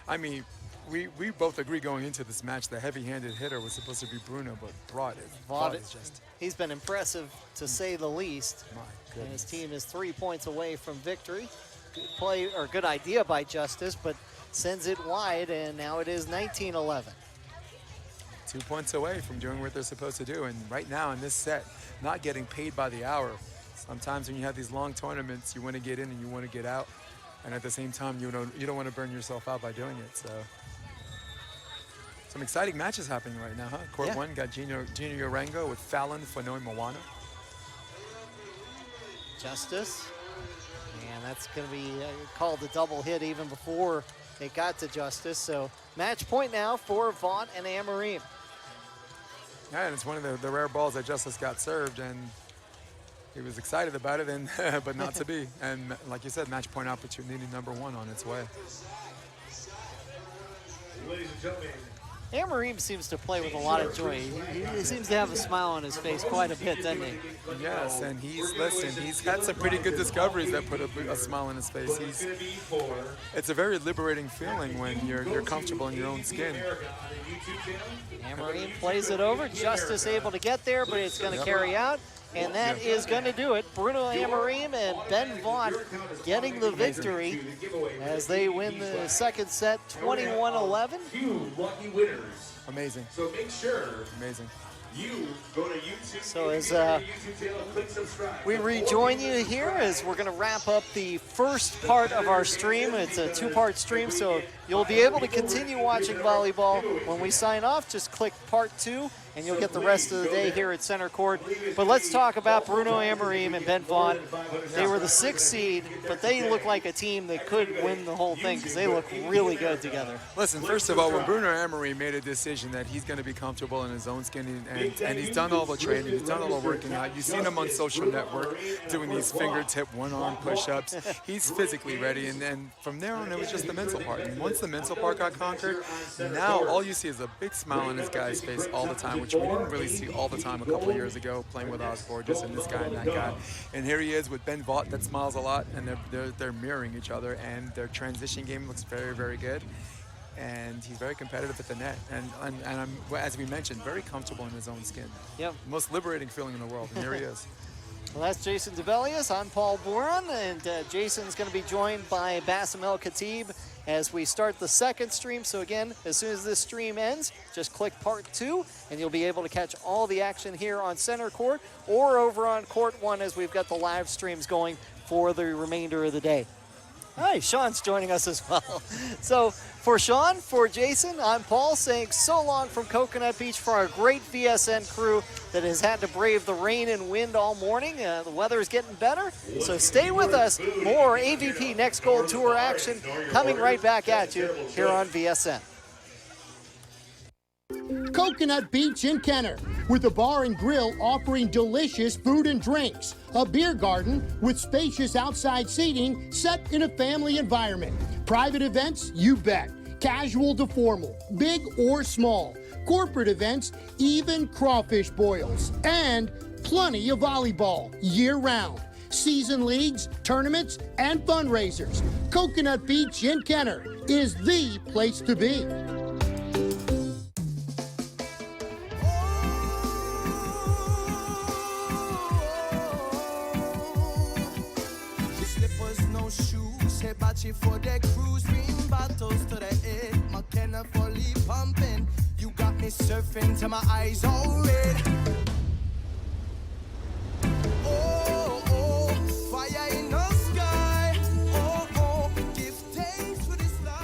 B: I mean, we both agree going into this match the heavy-handed hitter was supposed to be Bruno, but Vaught is just...
A: He's been impressive, to say the least.
B: My
A: And
B: goodness.
A: his team is 3 points away from victory. Good play, or good idea by Justice, but sends it wide, and now it is 19-11.
B: 2 points away from doing what they're supposed to do. And right now in this set, not getting paid by the hour. Sometimes when you have these long tournaments, you want to get in and you want to get out. And at the same time, you don't want to burn yourself out by doing it. So some exciting matches happening right now, huh? Court
A: Yeah.
B: 1 got Gino Orengo with Fallon Fanoi Moana.
A: Justice, and that's going to be called a double hit even before it got to Justice. So match point now for Vaught and Amorim.
B: Yeah, and it's one of the rare balls that Justice got served, and he was excited about it, and but not to be. And like you said, match point opportunity number 1 on its way.
D: Ladies and gentlemen,
A: Amorim seems to play with a lot of joy. He seems to have a smile on his face quite a bit, doesn't he?
B: Yes, and he's had some pretty good discoveries that put a smile on his face. It's a very liberating feeling when you're comfortable in your own skin.
A: Amorim plays it over. Justice able to get there, but it's going to carry out. And that is going to do it. Bruno Amorim and Ben Vaught getting the victory as they win the second set 21-11.
D: 2 lucky winners.
B: Amazing.
D: So make sure
B: Amazing.
D: you go to YouTube.
A: So as
D: YouTube channel, click subscribe.
A: we rejoin you here as we're going to wrap up the first part of our stream. It's a 2-part stream, so you'll be able to continue watching volleyball. When we sign off, just click part 2, and you'll get the rest of the day here at center court. But let's talk about Bruno Amorim and Ben Vaught. They were the 6th seed, but they look like a team that could win the whole thing because they look really good together.
B: Listen, first of all, when Bruno Amorim made a decision that he's going to be comfortable in his own skin, and he's done all the training, he's done all the working out. You've seen him on social network doing these fingertip one-arm push-ups. He's physically ready, and then from there on, it was just the mental part. And once the mental part got conquered, now all you see is a big smile on this guy's face all the time, which we didn't really see all the time a couple of years ago, playing with Osborne, just and this guy and that guy. And here he is with Ben Vaught that smiles a lot, and they're mirroring each other, and their transition game looks very, very good. And he's very competitive at the net, and I'm, as we mentioned, very comfortable in his own skin.
A: Yep.
B: Most liberating feeling in the world, and here he is.
A: Well, that's Jason DeBellius. I'm Paul Boron, and Jason's going to be joined by Bassem El Khatib as we start the second stream. So again, as soon as this stream ends, just click part 2, and you'll be able to catch all the action here on center court or over on court 1 as we've got the live streams going for the remainder of the day. Hi, Sean's joining us as well. So for Sean, for Jason, I'm Paul saying so long from Coconut Beach for our great VSN crew that has had to brave the rain and wind all morning. The weather is getting better, so stay with us. More AVP Next Gold Tour action coming right back at you here on VSN.
C: Coconut Beach in Kenner, with a bar and grill offering delicious food and drinks. A beer garden with spacious outside seating set in a family environment. Private events, you bet. Casual to formal, big or small. Corporate events, even crawfish boils. And plenty of volleyball year-round. Season leagues, tournaments, and fundraisers. Coconut Beach in Kenner is the place to be.
E: For the cruise, bring bottles to the head. McKenna fully pumping. You got me surfing till my eyes all red. Oh, oh, fire in the sky. Oh, oh, give thanks for this life.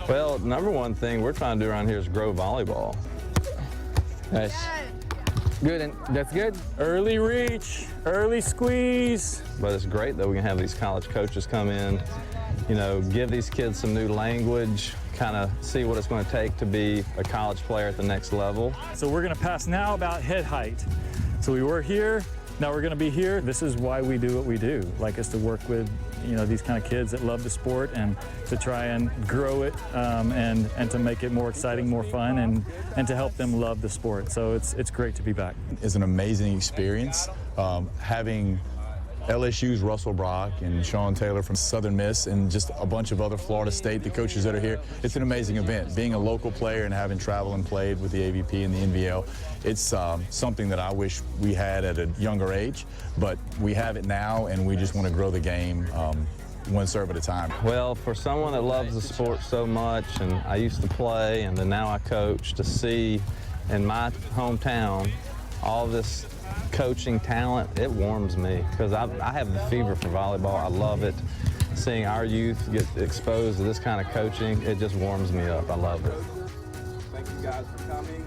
F: Well, number one thing we're trying to do around here is grow volleyball.
G: Nice. Good, and that's good. Early reach, early squeeze.
F: But it's great that we can have these college coaches come in, you know, give these kids some new language, kind of see what it's going to take to be a college player at the next level.
H: So we're going to pass now about head height. So we were here, now we're going to be here. This is why we do what we do, like us to work with, you know, these kind of kids that love the sport and to try and grow it and to make it more exciting, more fun, and to help them love the sport. So it's great to be back.
I: It's an amazing experience. Having LSU's Russell Brock and Sean Taylor from Southern Miss and just a bunch of other Florida State, the coaches that are here, it's an amazing event. Being a local player and having traveled and played with the AVP and the NVL, it's something that I wish we had at a younger age, but we have it now and we just want to grow the game one serve at a time.
F: Well, for someone that loves the sport so much, and I used to play and then now I coach, to see in my hometown all this coaching talent, it warms me because I have the fever for volleyball. I love it. Seeing our youth get exposed to this kind of coaching, it just warms me up. I love it.
G: Thank you guys for coming.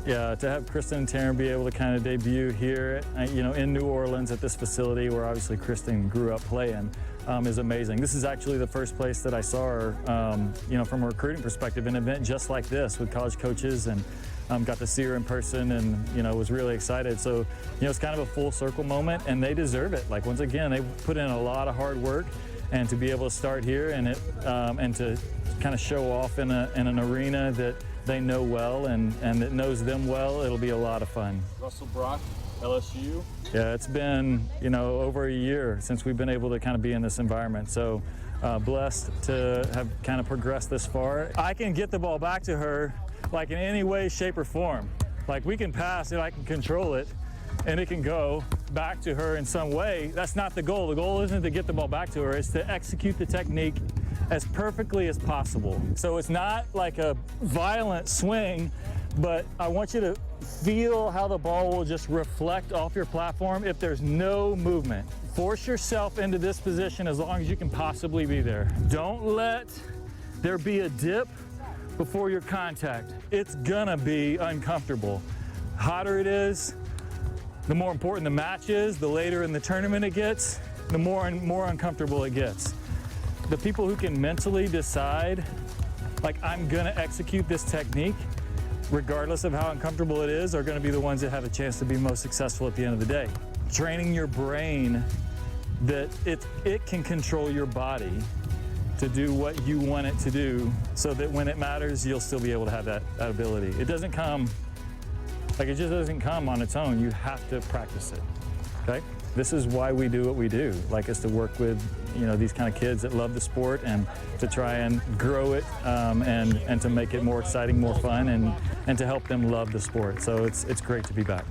H: Yeah, to have Kristen and Taryn be able to kind of debut here, you know, in New Orleans at this facility where obviously Kristen grew up playing is amazing. This is actually the first place that I saw her, you know, from a recruiting perspective, an event just like this with college coaches, and got to see her in person and, you know, was really excited. So, you know, it's kind of a full circle moment and they deserve it. Like, once again, they put in a lot of hard work, and to be able to start here and to kind of show off in an arena that they know well and that knows them well, it'll be a lot of fun.
J: Russell Brock, LSU.
H: Yeah, it's been, you know, over a year since we've been able to kind of be in this environment. So blessed to have kind of progressed this far. I can get the ball back to her like in any way, shape, or form. Like, we can pass and I can control it and it can go back to her in some way. That's not the goal. The goal isn't to get the ball back to her, it's to execute the technique as perfectly as possible. So it's not like a violent swing, but I want you to feel how the ball will just reflect off your platform if there's no movement. Force yourself into this position as long as you can possibly be there. Don't let there be a dip before your contact. It's gonna be uncomfortable. Hotter it is, the more important the match is, the later in the tournament it gets, the more uncomfortable it gets. The people who can mentally decide, like, I'm gonna execute this technique, regardless of how uncomfortable it is, are gonna be the ones that have a chance to be most successful at the end of the day. Training your brain that it can control your body to do what you want it to do, so that when it matters, you'll still be able to have that ability. It doesn't come, like, it just doesn't come on its own. You have to practice it, okay? This is why we do what we do, like us to work with, you know, these kind of kids that love the sport and to try and grow it and to make it more exciting, more fun, and to help them love the sport. So it's great to be back.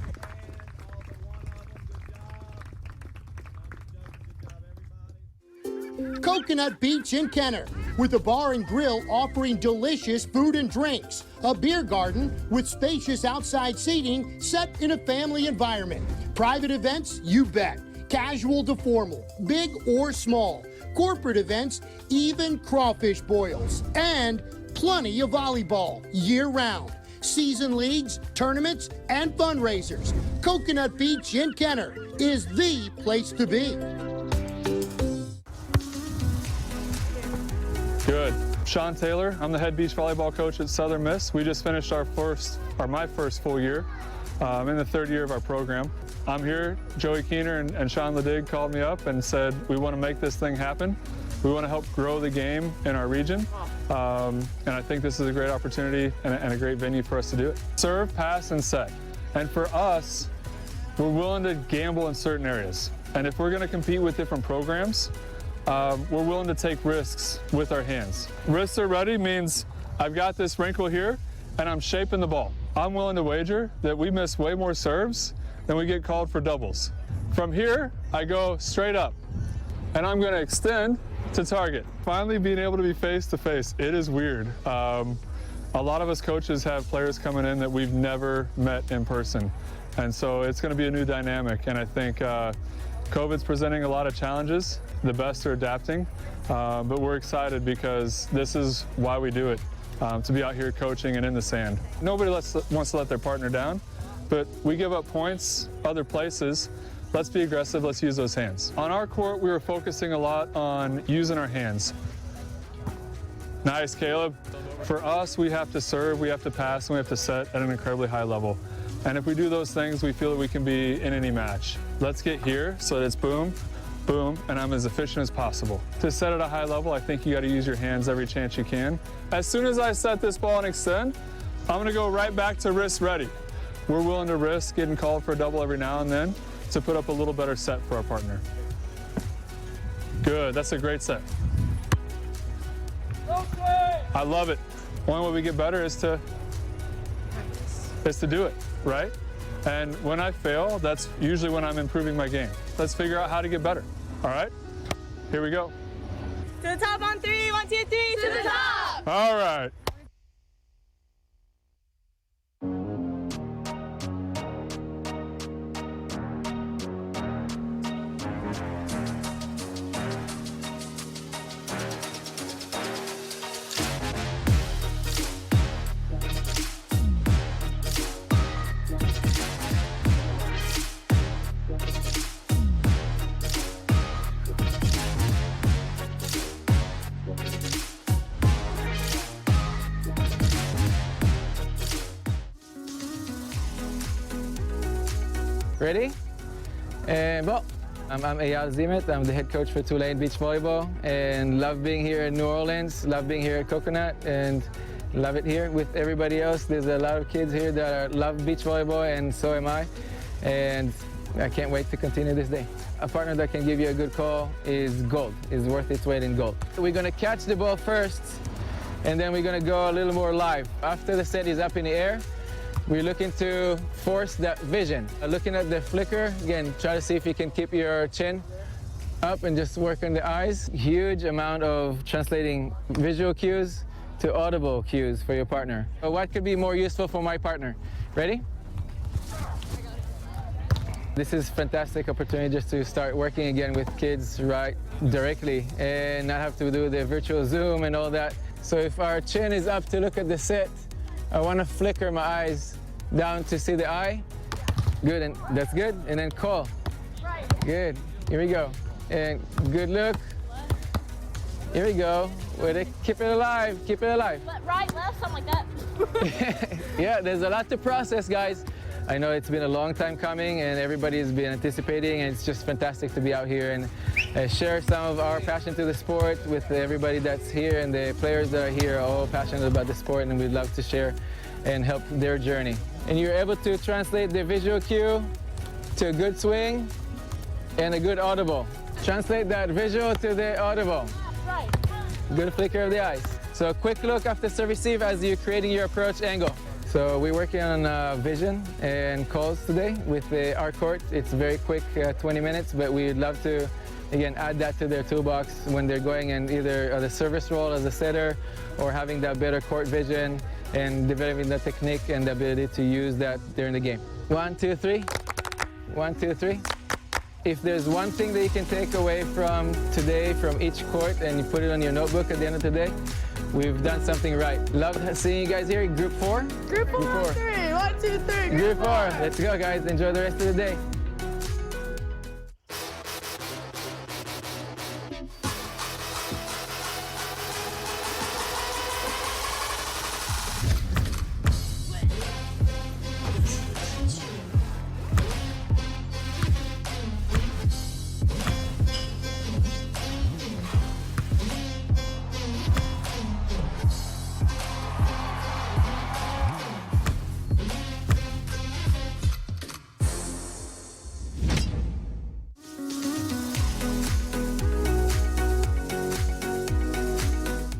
C: Coconut Beach in Kenner, with a bar and grill offering delicious food and drinks. A beer garden with spacious outside seating set in a family environment. Private events, you bet. Casual to formal, big or small. Corporate events, even crawfish boils. And plenty of volleyball year-round. Season leagues, tournaments, and fundraisers. Coconut Beach in Kenner is the place to be.
J: Good. Sean Taylor, I'm the head beach volleyball coach at Southern Miss. We just finished my first full year in the third year of our program. I'm here. Joey Keener and Sean Ledig called me up and said, we want to make this thing happen. We want to help grow the game in our region. And I think this is a great opportunity and a great venue for us to do it. Serve, pass, and set. And for us, we're willing to gamble in certain areas. And if we're going to compete with different programs, we're willing to take risks with our hands. Wrists are ready means I've got this wrinkle here and I'm shaping the ball. I'm willing to wager that we miss way more serves than we get called for doubles. From here, I go straight up and I'm going to extend to target. Finally being able to be face to face, it is weird. A lot of us coaches have players coming in that we've never met in person. And so it's going to be a new dynamic. And I think COVID's presenting a lot of challenges. The best are adapting, but we're excited because this is why we do it, to be out here coaching and in the sand. Nobody wants to let their partner down, but we give up points other places. Let's be aggressive, let's use those hands. On our court, we were focusing a lot on using our hands. Nice, Caleb. For us, we have to serve, we have to pass, and we have to set at an incredibly high level. And if we do those things, we feel that we can be in any match. Let's get here so that it's boom, boom, and I'm as efficient as possible. To set at a high level, I think you got to use your hands every chance you can. As soon as I set this ball and extend, I'm going to go right back to wrist ready. We're willing to risk getting called for a double every now and then to put up a little better set for our partner. Good, that's a great set. I love it. Only way we get better is to do it, right? And when I fail, that's usually when I'm improving my game. Let's figure out how to get better, all right? Here we go.
K: To the top on 3, 1, 2, 3, to the top!
J: All right.
G: Ready? And well, I'm Eyal Zimet. I'm the head coach for Tulane Beach Volleyball and love being here in New Orleans, love being here at Coconut, and love it here with everybody else. There's a lot of kids here that love beach volleyball, and so am I. And I can't wait to continue this day. A partner that can give you a good call is gold, is worth its weight in gold. We're gonna catch the ball first, and then we're gonna go a little more live. After the set is up in the air, we're looking to force that vision. Looking at the flicker, again, try to see if you can keep your chin up and just work on the eyes. Huge amount of translating visual cues to audible cues for your partner. What could be more useful for my partner? Ready? This is a fantastic opportunity just to start working again with kids right directly and not have to do the virtual Zoom and all that. So if our chin is up to look at the set, I want to flicker my eyes down to see the eye. Good, and that's good. And then call. Right. Good. Here we go. And good look. Here we go. Keep it alive. Keep it alive.
K: Right, left, something like that.
G: Yeah, there's a lot to process, guys. I know it's been a long time coming and everybody's been anticipating, and it's just fantastic to be out here and share some of our passion to the sport with everybody that's here, and the players that are here are all passionate about the sport, and we'd love to share and help their journey. And you're able to translate the visual cue to a good swing and a good audible. Translate that visual to the audible.
K: Right.
G: Good flicker of the eyes. So a quick look after serve receive as you're creating your approach angle. So we're working on vision and calls today with our court. It's very quick, 20 minutes, but we'd love to, again, add that to their toolbox when they're going in either the service role as a setter or having that better court vision and developing the technique and the ability to use that during the game. 1, 2, 3. 1, 2, 3. If there's one thing that you can take away from today, from each court, and you put it on your notebook at the end of the day, we've done something right. Love seeing you guys here. Group 4?
K: Group 4. 3. 1, 2, 3.
G: Group 4. Let's go, guys. Enjoy the rest of the day.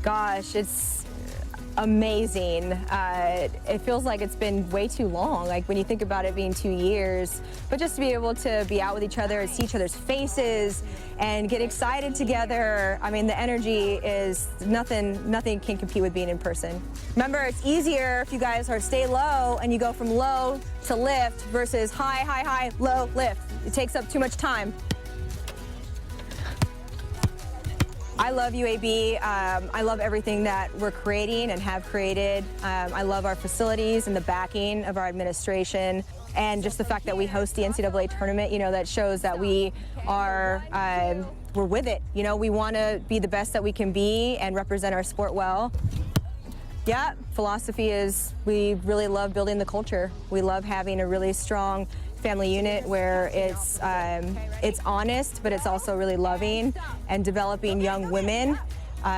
L: Gosh, it's amazing. It feels like it's been way too long, like when you think about it being 2 years, but just to be able to be out with each other and see each other's faces and get excited together. I mean, the energy is nothing can compete with being in person. Remember, it's easier if you guys stay low and you go from low to lift versus high, high, high, low, lift. It takes up too much time. I love UAB. I love everything that we're creating and have created. I love our facilities and the backing of our administration, and just the fact that we host the NCAA tournament. You know, that shows that we are we're with it. You know, we want to be the best that we can be and represent our sport well. Yeah, philosophy is we really love building the culture. We love having a really strong family unit where it's honest, but it's also really loving, and developing young women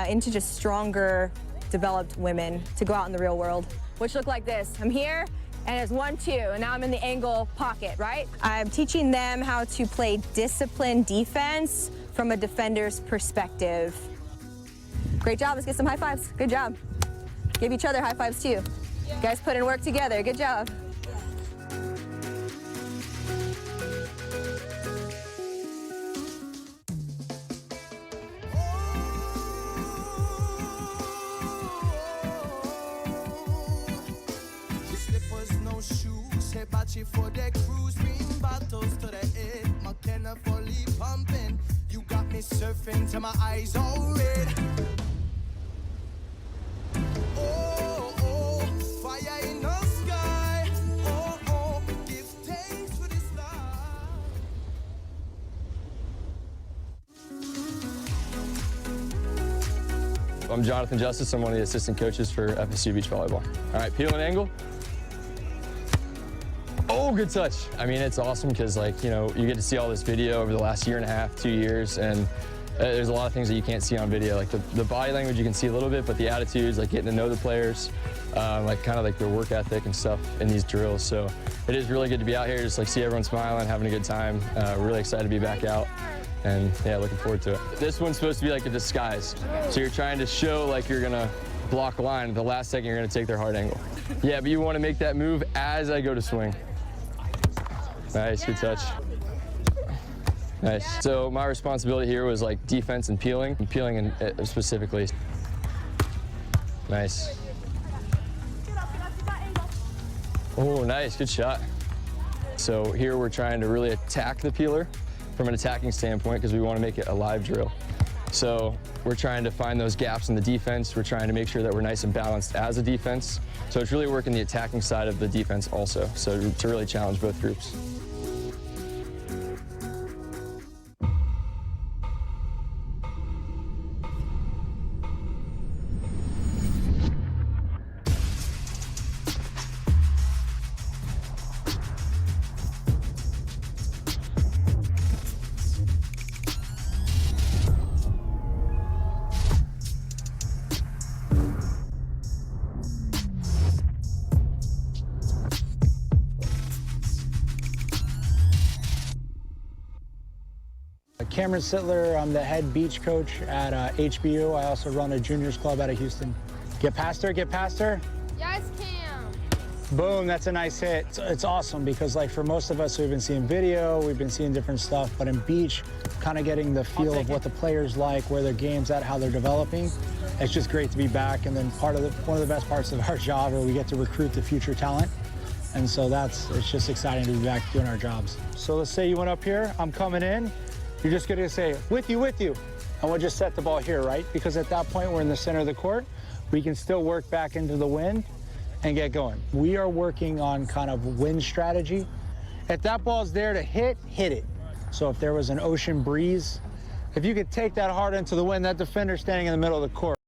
L: into just stronger, developed women to go out in the real world, which look like this. I'm here, and it's 1, 2, and now I'm in the angle pocket, right? I'm teaching them how to play disciplined defense from a defender's perspective. Great job, let's get some high fives. Good job. Give each other high fives too. You guys put in work together, good job.
E: For the cruise, bring bottles to the head. McKenna fully pumping. You got me surfing till my eyes all red. Oh, oh, fire in the sky. Oh, oh, give thanks for this life.
M: I'm Jonathan Justice. I'm one of the assistant coaches for FSU Beach Volleyball. All right, peel and angle. Oh, good touch. I mean, it's awesome because, like, you know, you get to see all this video over the last 1.5 to 2 years, and there's a lot of things that you can't see on video. Like the body language you can see a little bit, but the attitudes, like getting to know the players, like kind of like their work ethic and stuff in these drills. So it is really good to be out here, just like see everyone smiling, having a good time. We're really excited to be back out, and yeah, looking forward to it. This one's supposed to be like a disguise. So you're trying to show like you're gonna block a line. The last second you're gonna take their hard angle. Yeah, but you want to make that move as I go to swing. Nice, good touch. Nice. So my responsibility here was like defense and peeling specifically. Nice. Oh, nice, good shot. So here we're trying to really attack the peeler from an attacking standpoint because we want to make it a live drill. So we're trying to find those gaps in the defense. We're trying to make sure that we're nice and balanced as a defense. So it's really working the attacking side of the defense also, so to really challenge both groups.
N: Cameron Sittler, I'm the head beach coach at HBU. I also run a juniors club out of Houston. Get past her, get past her.
O: Yes, Cam.
N: Boom, that's a nice hit. It's awesome because like for most of us, we've been seeing video, we've been seeing different stuff, but in beach, kind of getting the feel of what the players like, where their game's at, how they're developing. It's just great to be back. And then one of the best parts of our job where we get to recruit the future talent. And so it's just exciting to be back doing our jobs. So let's say you went up here, I'm coming in. You're just gonna say, with you, and we'll just set the ball here, right? Because at that point, we're in the center of the court. We can still work back into the wind and get going. We are working on kind of wind strategy. If that ball's there to hit it. So if there was an ocean breeze, if you could take that hard into the wind, that defender's standing in the middle of the court.